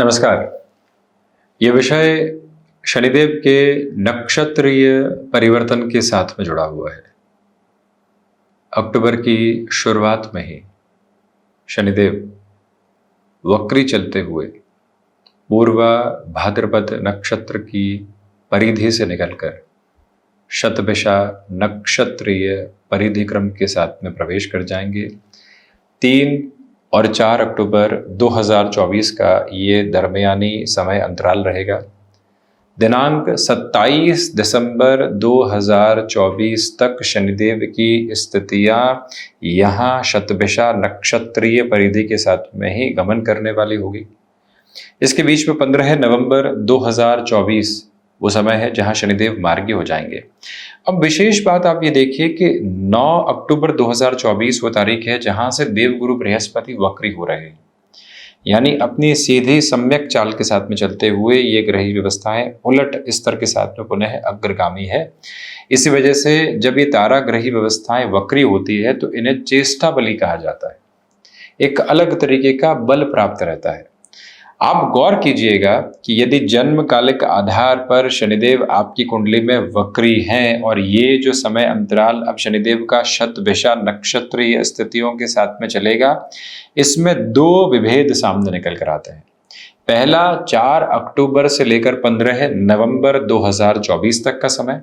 नमस्कार। ये विषय शनिदेव के नक्षत्रीय परिवर्तन के साथ में जुड़ा हुआ है। अक्टूबर की शुरुआत में ही शनिदेव वक्री चलते हुए पूर्वा भाद्रपद नक्षत्र की परिधि से निकलकर शतभिषा नक्षत्रीय परिधि क्रम के साथ में प्रवेश कर जाएंगे। 3 और 4 अक्टूबर 2024 का ये दरमियानी समय अंतराल रहेगा। दिनांक 27 दिसंबर 2024 तक शनिदेव की स्थितियां यहाँ शतभिषा नक्षत्रीय परिधि के साथ में ही गमन करने वाली होगी। इसके बीच में 15 नवंबर 2024 वो समय है जहां शनिदेव मार्गी हो जाएंगे। अब विशेष बात आप ये देखिए कि 9 अक्टूबर 2024 वो तारीख है जहां से देवगुरु बृहस्पति वक्री हो रहे हैं, यानी अपनी सीधी सम्यक चाल के साथ में चलते हुए ये ग्रही व्यवस्थाएं उलट स्तर के साथ में पुनः अग्रगामी है। इसी वजह से जब ये तारा ग्रही व्यवस्थाएं वक्री होती है तो इन्हें चेष्टा बली कहा जाता है। एक अलग तरीके का बल प्राप्त रहता है। आप गौर कीजिएगा कि यदि जन्म कालिक आधार पर शनिदेव आपकी कुंडली में वक्री हैं और ये जो समय अंतराल अब शनिदेव का शतभिषा नक्षत्रीय स्थितियों के साथ में चलेगा, इसमें 2 विभेद सामने निकल कर आते हैं। पहला 4 अक्टूबर से लेकर 15 नवंबर 2024 तक का समय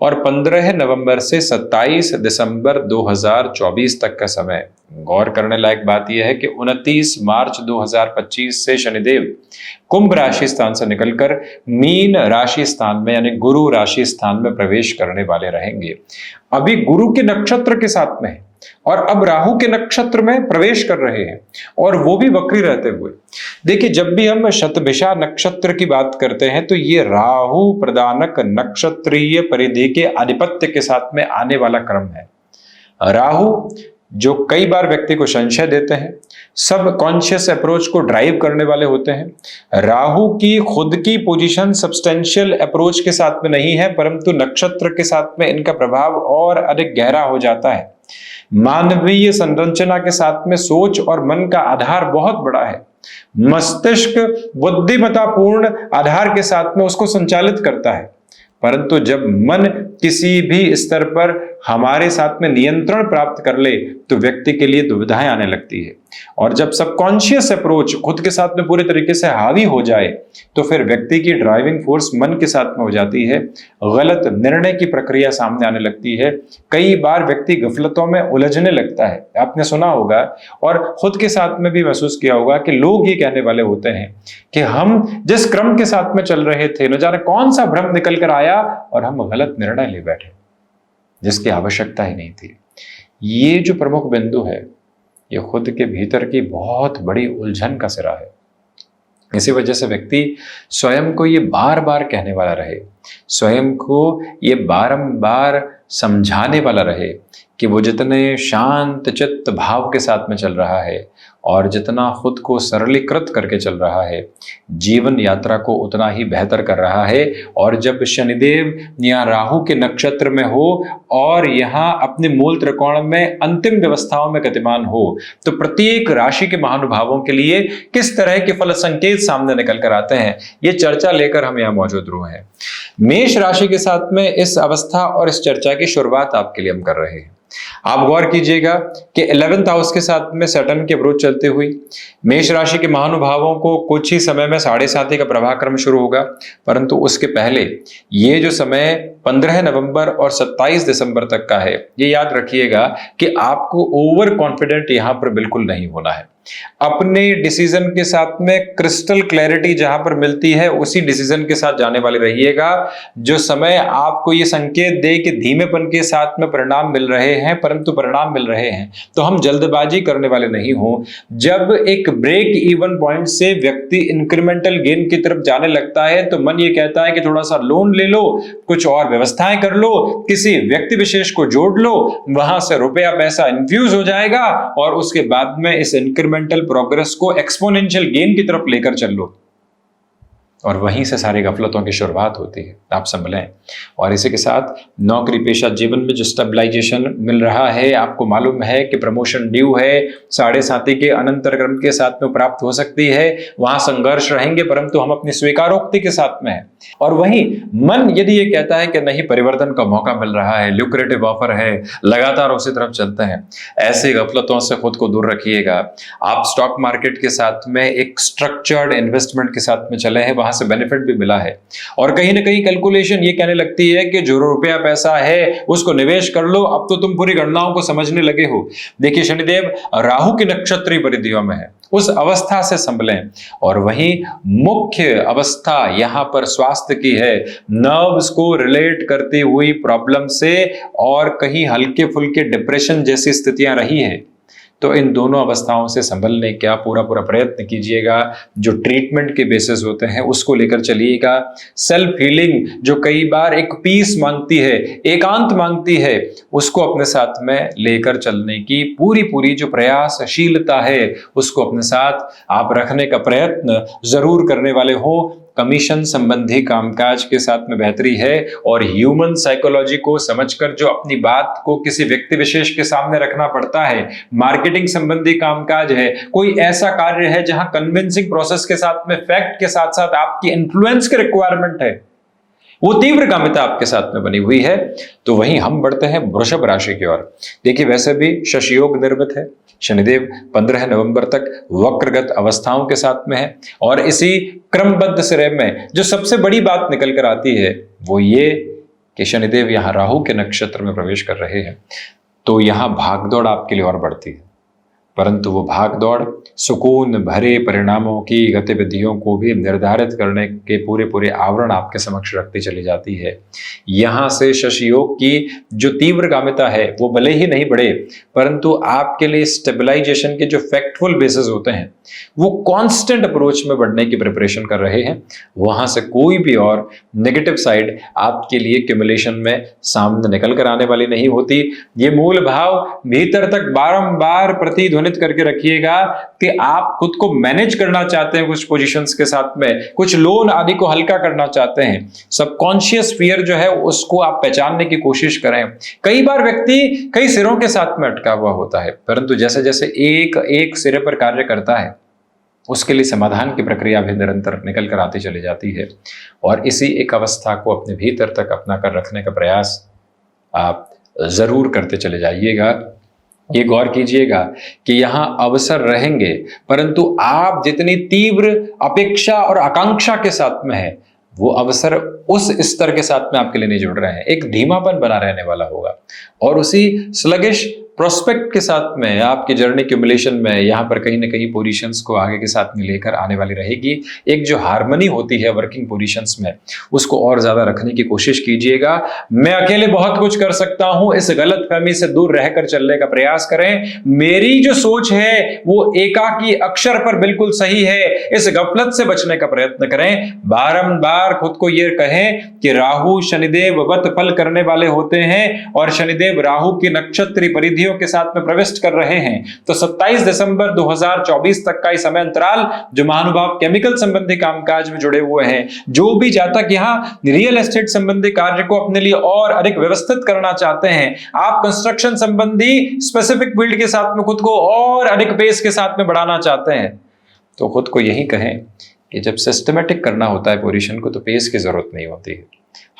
और 15 नवंबर से 27 दिसंबर 2024 तक का समय। गौर करने लायक बात यह है कि 29 मार्च 2025 से शनिदेव कुंभ राशि स्थान से निकलकर मीन राशि स्थान में यानी गुरु राशि स्थान में प्रवेश करने वाले रहेंगे। अभी गुरु के नक्षत्र के साथ में है और अब राहु के नक्षत्र में प्रवेश कर रहे हैं और वो भी वक्री रहते हुए। देखिए, जब भी हम शतभिषा नक्षत्र की बात करते हैं तो ये राहु प्रदानक नक्षत्रीय परिधि के आधिपत्य के साथ में आने वाला क्रम है। राहु जो कई बार व्यक्ति को संशय देते हैं, सब कॉन्शियस अप्रोच को ड्राइव करने वाले होते हैं। राहु की खुद की पोजीशन सब्सटेंशियल अप्रोच के साथ में नहीं है, परंतु नक्षत्र के साथ में इनका प्रभाव और अधिक गहरा हो जाता है। मानवीय संरचना के साथ में सोच और मन का आधार बहुत बड़ा है। मस्तिष्क बुद्धिमत्तापूर्ण आधार के साथ में उसको संचालित करता है, परंतु जब मन किसी भी स्तर पर हमारे साथ में नियंत्रण प्राप्त कर ले तो व्यक्ति के लिए दुविधाएं आने लगती है। और जब सबकॉन्शियस अप्रोच खुद के साथ में पूरे तरीके से हावी हो जाए तो फिर व्यक्ति की ड्राइविंग फोर्स मन के साथ में हो जाती है। गलत निर्णय की प्रक्रिया सामने आने लगती है। कई बार व्यक्ति गफलतों में उलझने लगता है। आपने सुना होगा और खुद के साथ में भी महसूस किया होगा कि लोग ये कहने वाले होते हैं कि हम जिस क्रम के साथ में चल रहे थे, न जाने कौन सा भ्रम निकल कर आया और हम गलत निर्णय ले बैठे जिसकी आवश्यकता ही नहीं थी। ये जो प्रमुख बिंदु है, ये खुद के भीतर की बहुत बड़ी उलझन का सिरा है। इसी वजह से व्यक्ति स्वयं को ये बार बार कहने वाला रहे, स्वयं को ये बारंबार समझाने वाला रहे कि वो जितने शांत चित्त भाव के साथ में चल रहा है और जितना खुद को सरलीकृत करके चल रहा है, जीवन यात्रा को उतना ही बेहतर कर रहा है। और जब शनिदेव यहाँ राहु के नक्षत्र में हो और यहाँ अपने मूल त्रिकोण में अंतिम व्यवस्थाओं में गतिमान हो तो प्रत्येक राशि के महानुभावों के लिए किस तरह के फल संकेत सामने निकल कर आते हैं, ये चर्चा लेकर हम यहाँ मौजूद हुए हैं। मेष राशि के साथ में इस अवस्था और इस चर्चा की शुरुआत आपके लिए हम कर रहे हैं। आप गौर कीजिएगा कि 11th हाउस के साथ में सैटर्न की अप्रोच चलते हुई मेष राशि के महानुभावों को कुछ ही समय में 7.5 का प्रवाह क्रम शुरू होगा, परंतु उसके पहले ये जो समय 15 नवंबर और 27 दिसंबर तक का है, ये याद रखिएगा कि आपको ओवर कॉन्फिडेंट यहां पर बिल्कुल नहीं होना है। अपने डिसीजन के साथ में क्रिस्टल क्लैरिटी जहां पर मिलती है उसी डिसीजन के साथ जाने वाले रहिएगा। जो समय आपको ये संकेत दे कि धीमेपन के साथ में परिणाम मिल रहे हैं, परंतु परिणाम मिल रहे हैं, तो हम जल्दबाजी करने वाले नहीं हो। जब एक ब्रेक इवन पॉइंट से व्यक्ति इंक्रीमेंटल गेन की तरफ जाने लगता है तो मन ये कहता है कि थोड़ा सा लोन ले लो, कुछ और व्यवस्थाएं कर लो, किसी व्यक्ति विशेष को जोड़ लो, वहां से रुपया पैसा इन्फ्यूज हो जाएगा और उसके बाद में इस इंक्रीमेंटल प्रोग्रेस को एक्सपोनेंशियल गेन की तरफ लेकर चल लो। और वहीं से सारी गफलतों की शुरुआत होती है, आप संभलें। और इसी के साथ नौकरी पेशा जीवन में जो स्टेबलाइजेशन मिल रहा है, आपको मालूम है कि प्रमोशन ड्यू है, 7.5 के अनंतर क्रम के साथ में प्राप्त हो सकती है, वहां संघर्ष रहेंगे, परंतु हम अपनी स्वीकारोक्ति के साथ में है। और वहीं मन यदि ये कहता है कि नहीं, परिवर्तन का मौका मिल रहा है, ल्यूक्रेटिव ऑफर है, लगातार उसी तरफ चलते हैं, ऐसी गफलतों से खुद को दूर रखिएगा। आप स्टॉक मार्केट के साथ में एक स्ट्रक्चर्ड इन्वेस्टमेंट के साथ में चले हैं, वहां से बेनिफिट भी मिला है। और कहीं ना कहीं कैलकुलेशन ये कहने लगती है कि जो रुपया पैसा है उसको निवेश कर लो, अब तो तुम पूरी गणनाओं को समझने लगे हो। देखिए, शनिदेव राहु की नक्षत्रीय परिधियों में है, उस अवस्था से संभलें। और वहीं मुख्य अवस्था यहां पर स्वास्थ्य की है, नर्व्स को रिलेट करती हुई प्रॉब्लम से, और कहीं हल्के फुल्के डिप्रेशन जैसी स्थितियां रही है, तो इन दोनों अवस्थाओं से संभलने का पूरा प्रयत्न कीजिएगा। जो ट्रीटमेंट के बेसिस होते हैं उसको लेकर चलिएगा। सेल्फ हीलिंग जो कई बार एक पीस मांगती है, एकांत मांगती है, उसको अपने साथ में लेकर चलने की पूरी जो प्रयासशीलता है उसको अपने साथ आप रखने का प्रयत्न जरूर करने वाले हो। कमीशन संबंधी कामकाज के साथ में बेहतरी है, और ह्यूमन साइकोलॉजी को समझकर जो अपनी बात को किसी व्यक्ति विशेष के सामने रखना पड़ता है, मार्केटिंग संबंधी कामकाज है, कोई ऐसा कार्य है जहां कन्विंसिंग प्रोसेस के साथ में फैक्ट के साथ साथ आपकी इन्फ्लुएंस की रिक्वायरमेंट है, वो तीव्रगामिता आपके साथ में बनी हुई है। तो वहीं हम बढ़ते हैं वृषभ राशि की ओर। देखिए, वैसे भी शशि योग निर्मित है, शनिदेव 15 नवंबर तक वक्रगत अवस्थाओं के साथ में है, और इसी क्रमबद्ध श्रेय में जो सबसे बड़ी बात निकल कर आती है वो ये कि शनिदेव यहां राहु के नक्षत्र में प्रवेश कर रहे हैं, तो यहां भागदौड़ आपके लिए और बढ़ती है, परंतु वो भागदौड़ सुकून भरे परिणामों की गतिविधियों को भी निर्धारित करने के पूरे आवरण आपके समक्ष रखती चली जाती है। यहां से शशि योग की जो तीव्रगामिता है वो भले ही नहीं बढ़े, परंतु आपके लिए स्टेबलाइजेशन के जो फैक्टफुल बेसिस होते हैं वो कांस्टेंट अप्रोच में बढ़ने की प्रिपरेशन कर रहे हैं। वहां से कोई भी और नेगेटिव साइड आपके लिए क्यूमुलेशन में सामने निकल कर आने वाली नहीं होती। ये मूल भाव भीतर तक बारंबार प्रतिध्वनित करके रखिएगा कि आप खुद को मैनेज करना चाहते हैं कुछ पोजीशंस के साथ में, कुछ लोन आदि को हल्का करना चाहते हैं। सबकॉन्शियस फियर जो है उसको आप पहचानने की कोशिश करें। कई बार व्यक्ति कई सिरों के साथ में अटका हुआ होता है, परंतु जैसे जैसे एक सिरे पर कार्य करता है उसके लिए समाधान की प्रक्रिया भी निरंतर निकल कर आती चली जाती है। और इसी एक अवस्था को अपने भीतर तक अपना कर रखने का प्रयास आप जरूर करते चले जाइएगा। ये गौर कीजिएगा कि यहां अवसर रहेंगे, परंतु आप जितनी तीव्र अपेक्षा और आकांक्षा के साथ में है वो अवसर उस स्तर के साथ में आपके लिए नहीं जुड़ रहे हैं। एक धीमापन बना रहने वाला होगा, और उसी स्लगिश प्रोस्पेक्ट के साथ में आपकी जर्नी क्यूमुलेशन में यहां पर कहीं ना कहीं पोजीशंस को आगे के साथ में लेकर आने वाली रहेगी। एक जो हार्मनी होती है वर्किंग पोजीशंस में उसको और ज्यादा रखने की कोशिश कीजिएगा। मैं अकेले बहुत कुछ कर सकता हूं, इस गलतफहमी से दूर रहकर चलने का प्रयास करें। मेरी जो सोच है वो एकाकी अक्षर पर बिल्कुल सही है, इस गफलत से बचने का प्रयत्न करें। बारंबार खुद को यह कहें कि राहु शनिदेव वत फल करने वाले होते हैं, और शनिदेव राहु की नक्षत्रीय परिधि के साथ में प्रविष्ट कर रहे हैं। तो 27 दिसंबर 2024 तक का समय अंतराल जो महानुभाव केमिकल संबंधी कामकाज में जुड़े हुए हैं, जो भी जातक यहां रियल एस्टेट संबंधी कार्य को अपने लिए और अधिक व्यवस्थित करना चाहते हैं, आप कंस्ट्रक्शन संबंधी स्पेसिफिक फील्ड के साथ में खुद को और अधिक पेस के साथ में बढ़ाना चाहते हैं, तो खुद को यही कहें कि जब सिस्टमेटिक करना होता है पोजीशन को तो पेस की जरूरत नहीं होती है।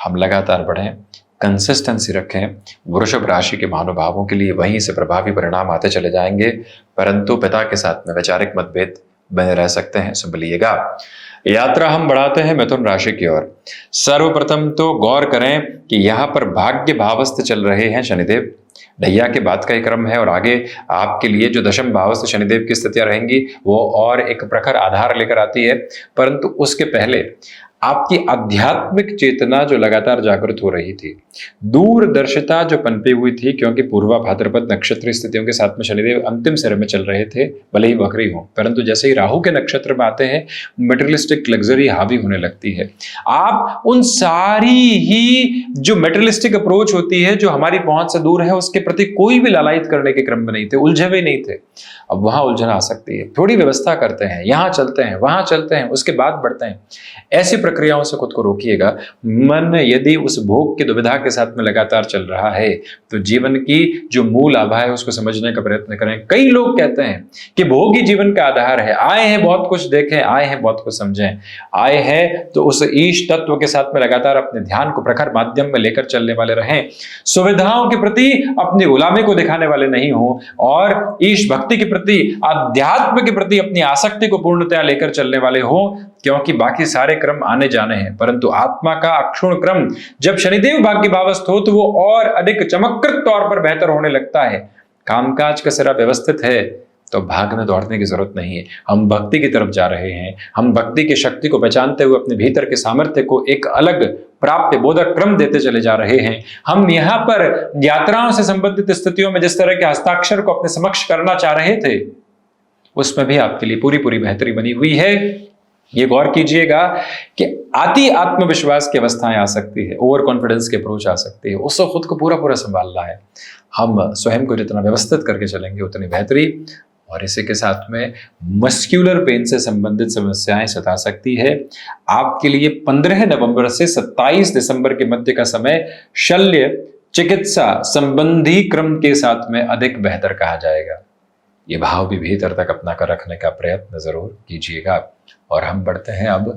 हम लगातार बढ़ें, कंसिस्टेंसी रखें। वृषभ राशि के महानुभावों के लिए वहीं से प्रभावी परिणाम आते चले जाएंगे, परंतु पिता के साथ में वैचारिक मतभेद बने रह सकते हैं, संभलिएगा। यात्रा हम बढ़ाते हैं मिथुन राशि की ओर। सर्वप्रथम तो गौर करें कि यहां पर भाग्य भावस्थ चल रहे हैं शनिदेव, ढैया के बाद का एक क्रम है, और आगे आपके लिए जो दशम भावस्थ शनिदेव की स्थितियां रहेंगी वो और एक प्रखर आधार लेकर आती है। परंतु उसके पहले आपकी आध्यात्मिक चेतना जो लगातार जागृत हो रही थी, दूरदर्शिता जो पनपी हुई थी, क्योंकि पूर्वा भाद्रपद नक्षत्र स्थितियों के साथ में शनिदेव अंतिम सिरे में चल रहे थे, भले ही वक्री हो, परंतु जैसे ही राहु के नक्षत्र में आते हैं मेटेरियलिस्टिक लग्जरी हावी होने लगती है। आप उन सारी ही जो मेटेरियलिस्टिक अप्रोच होती है, जो हमारी पहुंच से दूर है, उसके प्रति कोई भी लालायित करने के क्रम में नहीं थे, उलझे हुए नहीं थे। अब वहां उलझन आ सकती है, थोड़ी व्यवस्था करते हैं, यहां चलते हैं, वहां चलते हैं, उसके बाद बढ़ते हैं। ऐसी प्रक्रियाओं से खुद को रोकिएगा। मन यदि उस भोग की दुविधा के साथ में लगातार चल रहा है, तो जीवन की जो मूल आभा है उसको समझने का प्रयत्न करें। कई लोग कहते हैं कि भोग ही जीवन का आधार है, आए हैं बहुत कुछ देखें, आए हैं बहुत कुछ समझें, आए हैं तो उस ईश तत्व के साथ में लगातार अपने ध्यान को प्रखर माध्यम में लेकर चलने वाले रहें। सुविधाओं के प्रति अपनी गुलामी को दिखाने वाले नहीं हो, और ईश भक्ति के प्रति, अध्यात्म के प्रति अपनी आसक्ति को पूर्णतया लेकर चलने वाले हो, क्योंकि बाकी सारे क्रम आने जाने हैं, परंतु आत्मा का अक्षुण क्रम जब शनिदेव भाग्य भावस्थ हो तो वो और अधिक चमत्कृत तौर पर बेहतर होने लगता है। कामकाज का सिरा व्यवस्थित है तो भागने दौड़ने की जरूरत नहीं है। हम भक्ति की तरफ जा रहे हैं, हम भक्ति की शक्ति को पहचानते हुए अपने भीतर के सामर्थ्य को एक अलग प्राप्त बोधक क्रम देते चले जा रहे हैं। हम यहाँ पर यात्राओं से संबंधित स्थितियों में जिस तरह के हस्ताक्षर को अपने समक्ष करना चाह रहे थे, उसमें भी आपके लिए पूरी पूरी बेहतरी बनी हुई है। ये गौर कीजिएगा कि अति आत्मविश्वास की अवस्थाएं आ सकती है, ओवर कॉन्फिडेंस की अप्रोच आ सकती है, उससे खुद को पूरा पूरा संभालना है। हम स्वयं को जितना व्यवस्थित करके चलेंगे उतनी बेहतरी। और इसी के साथ में मस्क्यूलर पेन से संबंधित समस्याएं सता सकती है। आपके लिए 15 नवंबर से 27 दिसंबर के मध्य का समय शल्य चिकित्सा संबंधी क्रम के साथ में अधिक बेहतर कहा जाएगा। ये भाव भी भीतर तक अपना कर रखने का प्रयत्न जरूर कीजिएगा। और हम बढ़ते हैं अब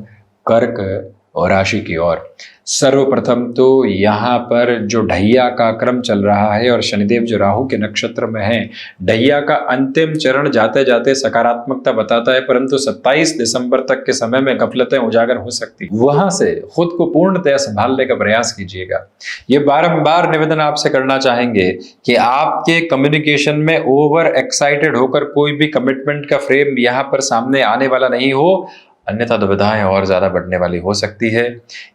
कर्क और राशि की ओर। सर्वप्रथम तो यहाँ पर जो ढैया का क्रम चल रहा है और शनिदेव जो राहु के नक्षत्र में है, ढैया का अंतिम चरण जाते जाते सकारात्मकता बताता है, परंतु 27 दिसंबर तक के समय में गफलतें उजागर हो सकती। वहां से खुद को पूर्णतया संभालने का प्रयास कीजिएगा। ये बारंबार निवेदन आपसे करना चाहेंगे कि आपके कम्युनिकेशन में ओवर एक्साइटेड होकर कोई भी कमिटमेंट का फ्रेम यहाँ पर सामने आने वाला नहीं हो, अन्यथा दुविधाएं और ज्यादा बढ़ने वाली हो सकती है।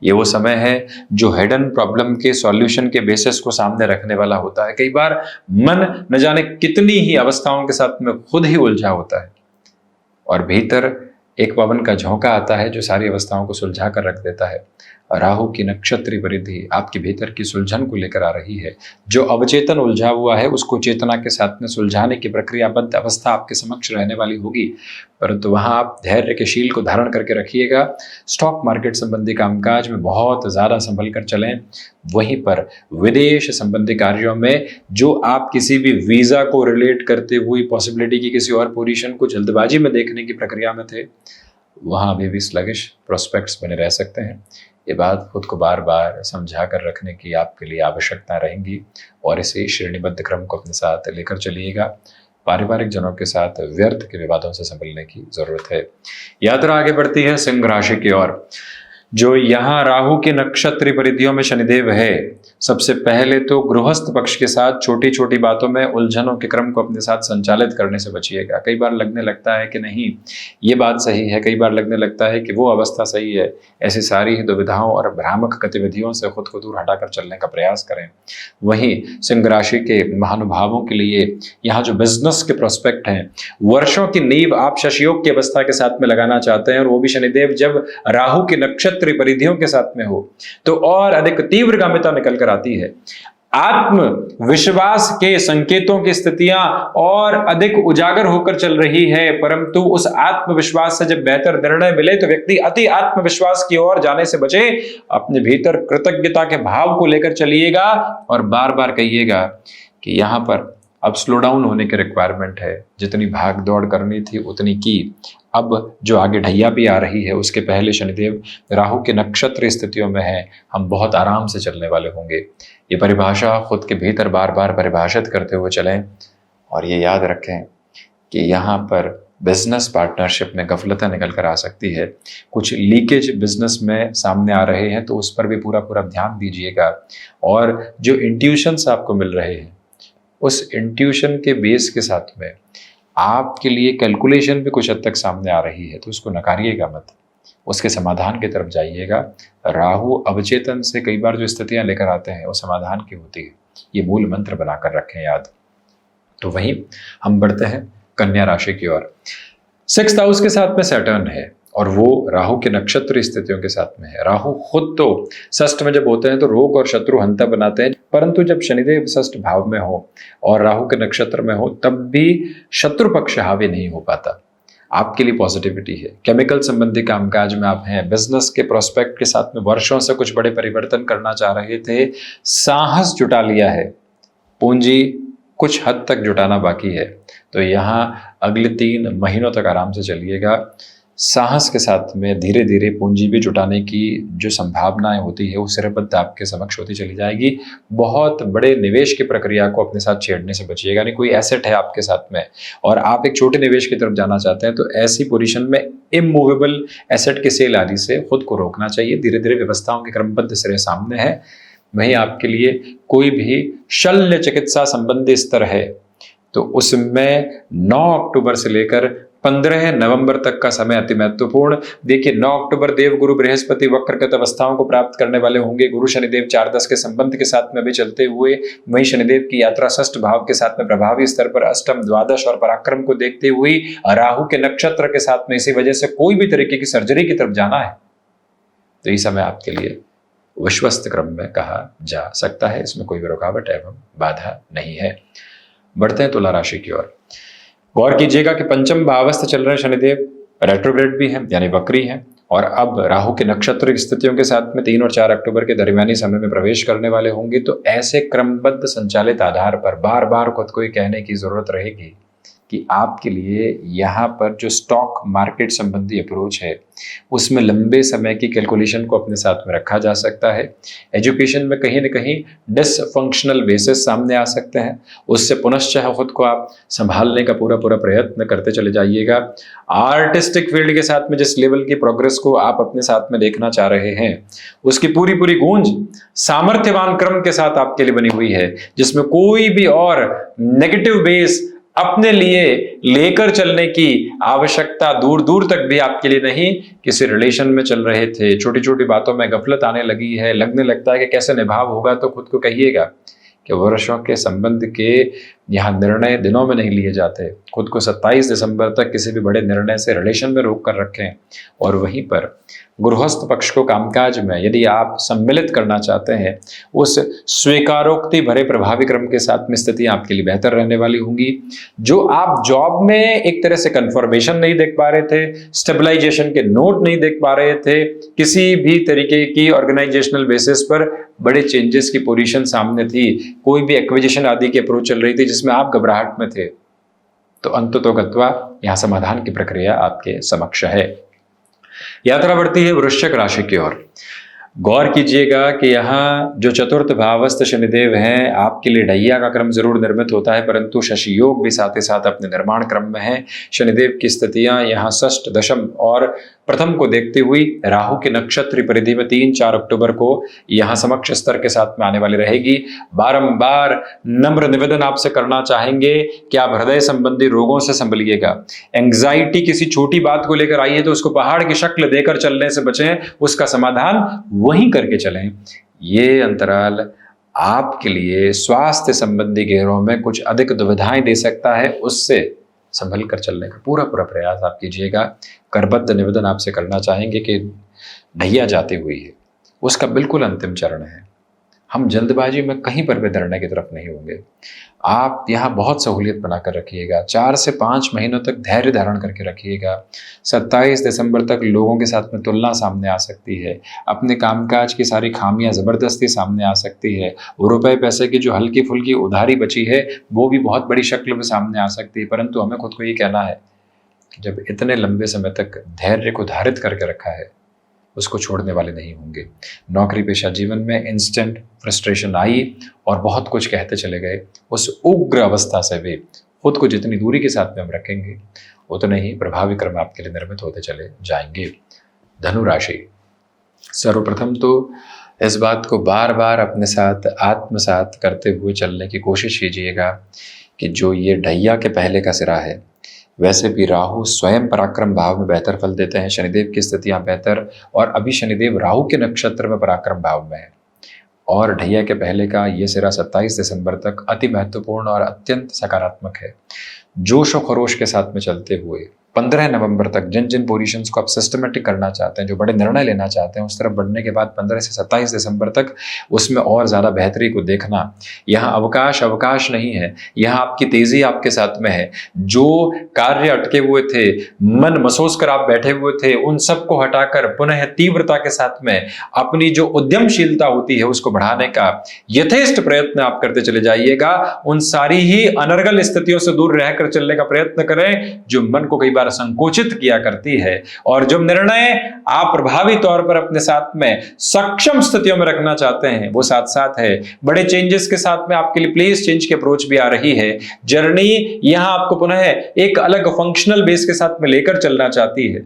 ये वो समय है जो हिडन प्रॉब्लम के सॉल्यूशन के बेसिस को सामने रखने वाला होता है। कई बार मन न जाने कितनी ही अवस्थाओं के साथ में खुद ही उलझा होता है और भीतर एक पवन का झोंका आता है जो सारी अवस्थाओं को सुलझा कर रख देता है। राहु की नक्षत्री परिधि आपके भीतर की सुलझन को लेकर आ रही है। जो अवचेतन उलझा हुआ है उसको चेतना के साथ में सुलझाने की प्रक्रियाबद्ध अवस्था आपके समक्ष रहने वाली होगी, परंतु वहां आप धैर्य के शील को धारण करके रखिएगा। स्टॉक मार्केट संबंधी कामकाज में बहुत ज्यादा संभल कर चलें। वहीं पर विदेश संबंधी कार्यों में जो आप किसी भी वीजा को रिलेट करते हुए पॉसिबिलिटी की किसी और पोजीशन को जल्दबाजी में देखने की प्रक्रिया में थे, वहां अभी भी स्लगिश प्रोस्पेक्ट्स बने रह सकते हैं। ये बात खुद को बार बार समझा कर रखने की आपके लिए आवश्यकता रहेंगी और इसे श्रेणीबद्ध क्रम को अपने साथ लेकर चलिएगा। पारिवारिक जनों के साथ व्यर्थ के विवादों से संभलने की जरूरत है। यात्रा आगे बढ़ती है सिंह राशि की ओर। जो यहाँ राहु के नक्षत्र परिधियों में शनिदेव है, सबसे पहले तो गृहस्थ पक्ष के साथ छोटी छोटी बातों में उलझनों के क्रम को अपने साथ संचालित करने से बचिएगा। कई बार लगने लगता है कि नहीं ये बात सही है, कई बार लगने लगता है कि वो अवस्था सही है। ऐसी सारी ही दुविधाओं और भ्रामक गतिविधियों से खुद को दूर हटाकर चलने का प्रयास करें। वहीं सिंह राशि के महानुभावों के लिए यहाँ जो बिजनेस के प्रोस्पेक्ट हैं, वर्षों की नींव आप शशयोग की अवस्था के साथ में लगाना चाहते हैं और वो भी शनिदेव जब राहु के नक्षत्र परिधियों के साथ में हो तो और अधिक तीव्रगामिता निकल कर आती है। आत्मविश्वास के संकेतों की स्थितियां और अधिक उजागर होकर चल रही है, परंतु उस आत्मविश्वास से जब बेहतर निर्णय मिले तो व्यक्ति अति आत्मविश्वास की ओर जाने से बचे। अपने भीतर कृतज्ञता के भाव को लेकर चलिएगा और बार बार कहिएगा कि यहां पर अब स्लो डाउन होने की रिक्वायरमेंट है। जितनी भाग दौड़ करनी थी उतनी की। अब जो आगे ढैया भी आ रही है उसके पहले शनिदेव राहु के नक्षत्र स्थितियों में है, हम बहुत आराम से चलने वाले होंगे। ये परिभाषा खुद के भीतर बार बार परिभाषित करते हुए चलें और ये याद रखें कि यहाँ पर बिजनेस पार्टनरशिप में गफलतें निकल कर आ सकती है। कुछ लीकेज बिजनेस में सामने आ रहे हैं तो उस पर भी पूरा पूरा ध्यान दीजिएगा। और जो इंट्यूशंस आपको मिल रहे हैं उस इंट्यूशन के बेस के साथ में आपके लिए कैलकुलेशन भी कुछ हद तक सामने आ रही है, तो उसको नकारिएगा मत। उसके समाधान की तरफ जाइएगा। राहु अवचेतन से कई बार जो स्थितियां लेकर आते हैं वो समाधान की होती है, ये मूल मंत्र बनाकर रखें याद। तो वहीं हम बढ़ते हैं कन्या राशि की ओर। 6th हाउस के साथ में सैटर्न है और वो राहु के नक्षत्र स्थितियों के साथ में है। राहु खुद तो षष्ठ में जब होते हैं तो रोग और शत्रु हंता बनाते हैं, परंतु जब शनिदेव षष्ठ भाव में हो और राहु के नक्षत्र में हो तब भी शत्रु पक्ष हावी नहीं हो पाता। आपके लिए पॉजिटिविटी है। केमिकल संबंधी कामकाज में आप हैं, बिजनेस के प्रोस्पेक्ट के साथ में वर्षों से कुछ बड़े परिवर्तन करना चाह रहे थे, साहस जुटा लिया है, पूंजी कुछ हद तक जुटाना बाकी है। तो यहाँ अगले 3 महीनों तक आराम से चलिएगा। साहस के साथ में धीरे धीरे पूंजी भी जुटाने की जो संभावनाएं होती है वो सिरबद्ध आपके समक्ष होती चली जाएगी। बहुत बड़े निवेश की प्रक्रिया को अपने साथ छेड़ने से बचिएगा। नहीं कोई एसेट है आपके साथ में और आप एक छोटे निवेश की तरफ जाना चाहते हैं तो ऐसी पोजीशन में इमूवेबल एसेट के सेल आदि से खुद को रोकना चाहिए। धीरे धीरे व्यवस्थाओं के क्रमबद्ध सिरे सामने है। वहीं आपके लिए कोई भी शल्य चिकित्सा संबंधी स्तर है तो उसमें 9 अक्टूबर से लेकर 15 नवंबर तक का समय अति महत्वपूर्ण। देखिए 9 अक्टूबर देव गुरु बृहस्पति वक्रगत अवस्थाओं को प्राप्त करने वाले होंगे। गुरु शनिदेव 4-10 के संबंध के साथ में भी चलते हुए वहीं शनिदेव की यात्रा षष्ठ भाव के साथ में प्रभावी स्तर पर अष्टम, द्वादश और पराक्रम को देखते हुए राहु के नक्षत्र के साथ में, इसी वजह से कोई भी तरीके की सर्जरी की तरफ जाना है तो इस समय आपके लिए विश्वस्त क्रम में कहा जा सकता है। इसमें कोई भी रुकावट एवं बाधा नहीं है। बढ़ते हैं तुला राशि की ओर। गौर कीजिएगा कि पंचम भावस्थ चल रहे शनिदेव रेट्रोग्रेड भी हैं यानी वक्री हैं और अब राहु के नक्षत्र स्थितियों के साथ में 3 और 4 अक्टूबर के दरमियानी समय में प्रवेश करने वाले होंगे। तो ऐसे क्रमबद्ध संचालित आधार पर बार बार खुद को कहने की जरूरत रहेगी कि आपके लिए यहाँ पर जो स्टॉक मार्केट संबंधी अप्रोच है उसमें लंबे समय की कैलकुलेशन को अपने साथ में रखा जा सकता है। एजुकेशन में कहीं न कहीं डिसफंक्शनल बेसिस सामने आ सकते हैं, उससे पुनश्च खुद को आप संभालने का पूरा प्रयत्न करते चले जाइएगा। आर्टिस्टिक फील्ड के साथ में जिस लेवल की प्रोग्रेस को आप अपने साथ में देखना चाह रहे हैं उसकी पूरी गूंज सामर्थ्यवान क्रम के साथ आपके लिए बनी हुई है, जिसमें कोई भी और नेगेटिव बेस अपने लिए लेकर चलने की आवश्यकता दूर दूर तक भी आपके लिए नहीं। किसी रिलेशन में चल रहे थे, छोटी छोटी बातों में गफलत आने लगी है, लगने लगता है कि कैसे निभाव होगा, तो खुद को कहिएगा कि वर्षों के संबंध के यहाँ निर्णय दिनों में नहीं लिए जाते। खुद को 27 दिसंबर तक किसी भी बड़े निर्णय से रिलेशन में रोक कर रखें और वहीं पर गृहस्थ पक्ष को कामकाज में यदि आप सम्मिलित करना चाहते हैं उस स्वीकारोक्ति भरे प्रभावी क्रम के साथ में स्थितियां आपके लिए बेहतर रहने वाली होंगी। जो आप जॉब में एक तरह से कंफर्मेशन नहीं देख पा रहे थे, स्टेबलाइजेशन के नोट नहीं देख पा रहे थे, किसी भी तरीके की ऑर्गेनाइजेशनल बेसिस पर बड़े चेंजेस की पोजीशन सामने थी, कोई भी एक्विजिशन आदि की अप्रोच चल रही थी जिसमें आप घबराहट में थे, तो अंततोगत्वा यहाँ समाधान की प्रक्रिया आपके समक्ष है। यात्रा बढ़ती है वृश्चिक राशि की ओर। गौर कीजिएगा कि यहाँ जो चतुर्थ भावस्थ शनिदेव हैं आपके लिए ढैया का क्रम जरूर निर्मित होता है, परंतु शशि योग भी साथ ही साथ अपने निर्माण क्रम में है। शनिदेव की स्थितियां यहाँ षष्ठ, दशम और प्रथम को देखते हुए राहु के नक्षत्र परिधि में 3-4 अक्टूबर को यहाँ समक्ष स्तर के साथ में आने वाली रहेगी। बारंबार नम्र निवेदन आपसे करना चाहेंगे कि आप हृदय संबंधी रोगों से संभलिएगा। एंग्जाइटी किसी छोटी बात को लेकर आई है तो उसको पहाड़ की शक्ल देकर चलने से बचें, उसका समाधान वहीं करके चलें। ये अंतराल आपके लिए स्वास्थ्य संबंधी घेरों में कुछ अधिक दुविधाएं दे सकता है, उससे संभल कर चलने का पूरा प्रयास आप कीजिएगा। करबद्ध निवेदन आपसे करना चाहेंगे कि ढैया जाती हुई है, उसका बिल्कुल अंतिम चरण है। हम जल्दबाजी में कहीं पर भी निर्णय की तरफ नहीं होंगे। आप यहाँ बहुत सहूलियत बनाकर रखिएगा। 4 से 5 महीनों तक धैर्य धारण करके रखिएगा। 27 दिसंबर तक लोगों के साथ में तुलना सामने आ सकती है, अपने कामकाज की सारी खामियां जबरदस्ती सामने आ सकती है, रुपए पैसे की जो हल्की फुल्की उधारी बची है वो भी बहुत बड़ी शक्ल में सामने आ सकती है। परंतु हमें खुद को ये कहना है कि जब इतने लंबे समय तक धैर्य को धारित करके रखा है उसको छोड़ने वाले नहीं होंगे। नौकरी पेशा जीवन में इंस्टेंट फ्रस्ट्रेशन आई और बहुत कुछ कहते चले गए, उस उग्र अवस्था से भी खुद को जितनी दूरी के साथ में हम रखेंगे उतने ही प्रभावी क्रम आपके लिए निर्मित होते चले जाएंगे। धनु राशि, सर्वप्रथम तो इस बात को बार बार अपने साथ आत्मसात करते हुए चलने की कोशिश कीजिएगा कि जो ये ढैया के पहले का सिरा है वैसे भी राहु स्वयं पराक्रम भाव में बेहतर फल देते हैं। शनिदेव की स्थितियां बेहतर, और अभी शनिदेव राहु के नक्षत्र में पराक्रम भाव में है। और ढैया के पहले का ये सिरा 27 दिसंबर तक अति महत्वपूर्ण और अत्यंत सकारात्मक है। जोश और खरोश के साथ में चलते हुए 15 नवंबर तक जिन जिन पोजीशंस को आप सिस्टमेटिक करना चाहते हैं, जो बड़े निर्णय लेना चाहते हैं, उस तरफ बढ़ने के बाद 15 से 27 दिसंबर तक उसमें और ज़्यादा बेहतरी को देखना। यहाँ अवकाश नहीं है, यहाँ आपकी तेज़ी आपके साथ में है। जो कार्य अटके हुए थे, मन मसोस कर आप बैठे हुए थे, उन सबको हटाकर पुनः तीव्रता के साथ में अपनी जो उद्यमशीलता होती है उसको बढ़ाने का यथेष्ट प्रयत्न आप करते चले जाइएगा। उन सारी ही अनर्गल स्थितियों से दूर रहकर चलने का प्रयत्न करें जो मन को कई बार संकोचित किया करती है, और जो निर्णय आप प्रभावी तौर पर अपने साथ में सक्षम स्थितियों में रखना चाहते हैं वो साथ साथ है। बड़े चेंजेस के साथ में आपके लिए प्लेस चेंज की अप्रोच भी आ रही है। जर्नी यहां आपको पुनः एक अलग फंक्शनल बेस के साथ में लेकर चलना चाहती है,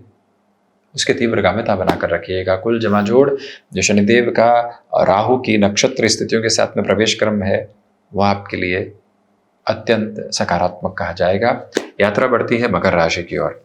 उसके तीव्र गाम्यता बनाकर रखिएगा। कुल जमा जोड़ जो शनिदेव का राहु की नक्षत्र स्थितियों के साथ में प्रवेश क्रम है वह आपके लिए अत्यंत सकारात्मक कहा जाएगा। यात्रा बढ़ती है मकर राशि की ओर।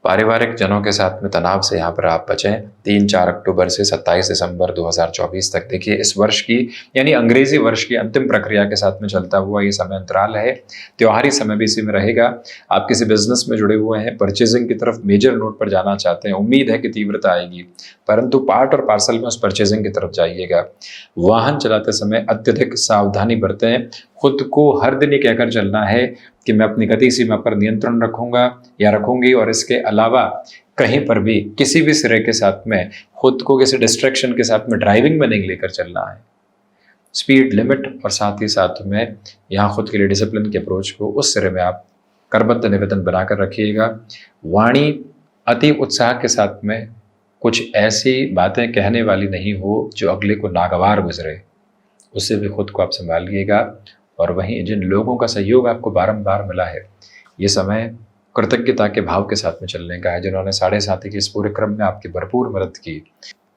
पारिवारिक जनों के साथ में तनाव से यहाँ पर आप बचें। 3-4 अक्टूबर से 27 दिसंबर 2024 तक देखिए इस वर्ष की यानी अंग्रेजी वर्ष की अंतिम प्रक्रिया के साथ में चलता हुआ ये समय अंतराल है। त्योहारी समय भी इसी में रहेगा। आप किसी बिजनेस में जुड़े हुए हैं, परचेजिंग की तरफ मेजर नोट पर जाना चाहते हैं, उम्मीद है कि तीव्रता आएगी, परंतु पार्ट और पार्सल में उस परचेजिंग की तरफ जाइएगा। वाहन चलाते समय अत्यधिक सावधानी बरतें। खुद को हर दिन ये कहकर चलना है कि मैं अपनी गति सीमा पर नियंत्रण रखूंगा या रखूंगी, और इसके अलावा कहीं पर भी किसी भी सिरे के साथ में खुद को किसी डिस्ट्रैक्शन के साथ में ड्राइविंग में नहीं लेकर चलना है। स्पीड लिमिट और साथ ही साथ में यहाँ खुद के लिए डिसिप्लिन की अप्रोच को उस सिरे में आप करबद्ध निवेदन बनाकर रखिएगा। वाणी अति उत्साह के साथ में कुछ ऐसी बातें कहने वाली नहीं हो जो अगले को नागवार गुजरे, उससे भी खुद को आप संभालिएगा। और वहीं जिन लोगों का सहयोग आपको बारंबार मिला है, ये समय कृतज्ञता के भाव के साथ में चलने का है। जिन्होंने साढ़े साथी के इस पूरे क्रम में आपकी भरपूर मदद की,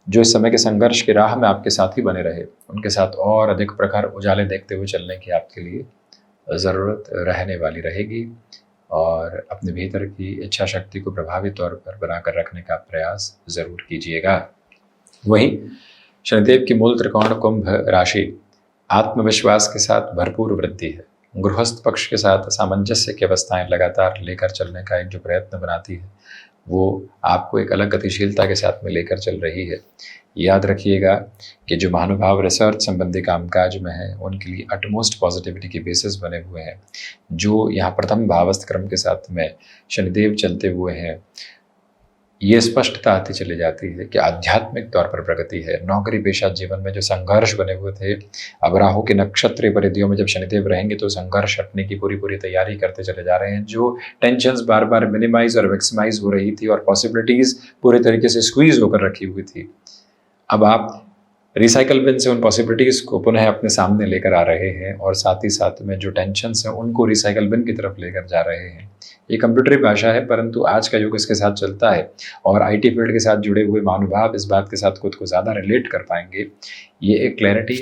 जो इस समय के संघर्ष की राह में आपके साथी बने रहे, उनके साथ और अधिक प्रकार उजाले देखते हुए चलने की आपके लिए ज़रूरत रहने वाली रहेगी। और अपने भीतर की इच्छा शक्ति को प्रभावी तौर पर बनाकर रखने का प्रयास ज़रूर कीजिएगा। वहीं शनिदेव की मूल त्रिकोण कुंभ राशि आत्मविश्वास के साथ भरपूर वृद्धि है। गृहस्थ पक्ष के साथ सामंजस्य की अवस्थाएं लगातार लेकर चलने का एक जो प्रयत्न बनाती है वो आपको एक अलग गतिशीलता के साथ में लेकर चल रही है। याद रखिएगा कि जो महानुभाव रिसर्च संबंधी कामकाज में है उनके लिए अटमोस्ट पॉजिटिविटी के बेसिस बने हुए हैं। जो यहाँ प्रथम भावस्थ क्रम के साथ में शनिदेव चलते हुए हैं, ये स्पष्टता आती चली जाती है कि आध्यात्मिक तौर पर प्रगति है। नौकरी पेशा जीवन में जो संघर्ष बने हुए थे, अब राहु के नक्षत्रीय परिधियों में जब शनिदेव रहेंगे तो संघर्ष हटने की पूरी तैयारी करते चले जा रहे हैं। जो टेंशन्स बार बार मिनिमाइज और मैक्सिमाइज हो रही थी और पॉसिबिलिटीज पूरे तरीके से स्क्वीज होकर रखी हुई थी, अब आप रिसाइकल बिन से उन पॉसिबिलिटीज़ को पुनः अपने सामने लेकर आ रहे हैं, और साथ ही साथ में जो टेंशन्स हैं उनको रिसाइकल बिन की तरफ लेकर जा रहे हैं। ये कंप्यूटरी भाषा है, परंतु आज का युग इसके साथ चलता है, और आईटी फील्ड के साथ जुड़े हुए महानुभाव इस बात के साथ खुद को ज़्यादा रिलेट कर पाएंगे। ये एक क्लैरिटी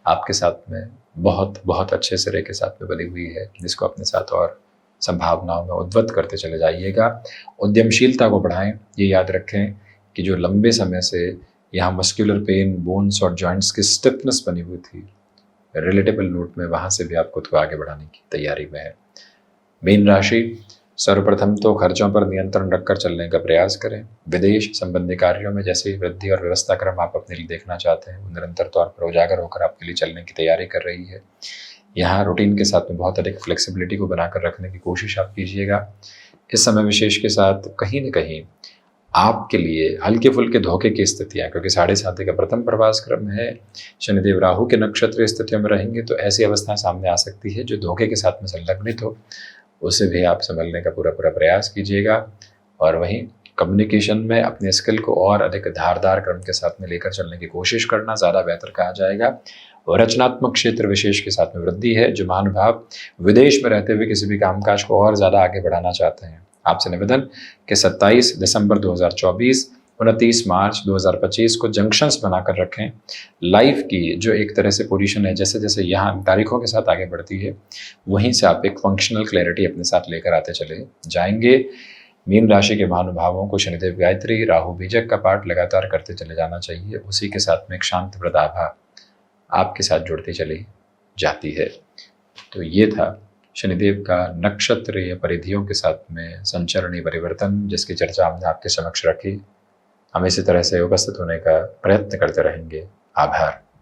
आपके साथ में बहुत अच्छे सिरे के साथ में बनी हुई है, जिसको अपने साथ और संभावनाओं में उद्वत करते चले जाइएगा। उद्यमशीलता को बढ़ाएं। ये याद रखें कि जो लंबे समय से यहाँ मस्कुलर पेन, बोन्स और जॉइंट्स की स्टिफनेस बनी हुई थी, रिलेटेबल नोट में वहाँ से भी आप खुद को आगे बढ़ाने की तैयारी में है। मीन राशि, सर्वप्रथम तो खर्चों पर नियंत्रण रखकर चलने का प्रयास करें। विदेश संबंधी कार्यों में जैसे ही वृद्धि और व्यवस्था क्रम आप अपने लिए देखना चाहते हैं, वो निरंतर तौर पर उजागर होकर आपके लिए चलने की तैयारी कर रही है। यहाँ रूटीन के साथ में बहुत अधिक फ्लेक्सिबिलिटी को बनाकर रखने की कोशिश आप कीजिएगा। इस समय विशेष के साथ कहीं न कहीं आपके लिए हल्के फुल्के धोखे की स्थितियाँ, क्योंकि साढ़े साथी का प्रथम प्रवास क्रम है, शनिदेव राहु के नक्षत्र स्थितियों में रहेंगे तो ऐसी अवस्थाएं सामने आ सकती है जो धोखे के साथ में संलग्नित हो, उसे भी आप संभलने का पूरा प्रयास कीजिएगा। और वहीं कम्युनिकेशन में अपने स्किल को और अधिक धारदार क्रम के साथ में लेकर चलने की कोशिश करना ज़्यादा बेहतर कहा जाएगा। और रचनात्मक क्षेत्र विशेष के साथ में वृद्धि है। जो महानुभाव विदेश में रहते हुए किसी भी कामकाज को और ज़्यादा आगे बढ़ाना चाहते हैं, आपसे निवेदन कि 27 दिसंबर 2024 29 मार्च 2025 को जंक्शंस बनाकर रखें। लाइफ की जो एक तरह से पोजीशन है, जैसे जैसे यहाँ तारीखों के साथ आगे बढ़ती है, वहीं से आप एक फंक्शनल क्लैरिटी अपने साथ लेकर आते चले जाएंगे। मीन राशि के महानुभावों को शनिदेव गायत्री, राहु बीजक का पाठ लगातार करते चले जाना चाहिए। उसी के साथ में एक शांत प्रदाभा आपके साथ जुड़ती चली जाती है। तो ये था शनिदेव का नक्षत्रीय परिधियों के साथ में संचरणीय परिवर्तन, जिसकी चर्चा हमने आपके समक्ष रखी। हम इसी तरह से उपस्थित होने का प्रयत्न करते रहेंगे। आभार।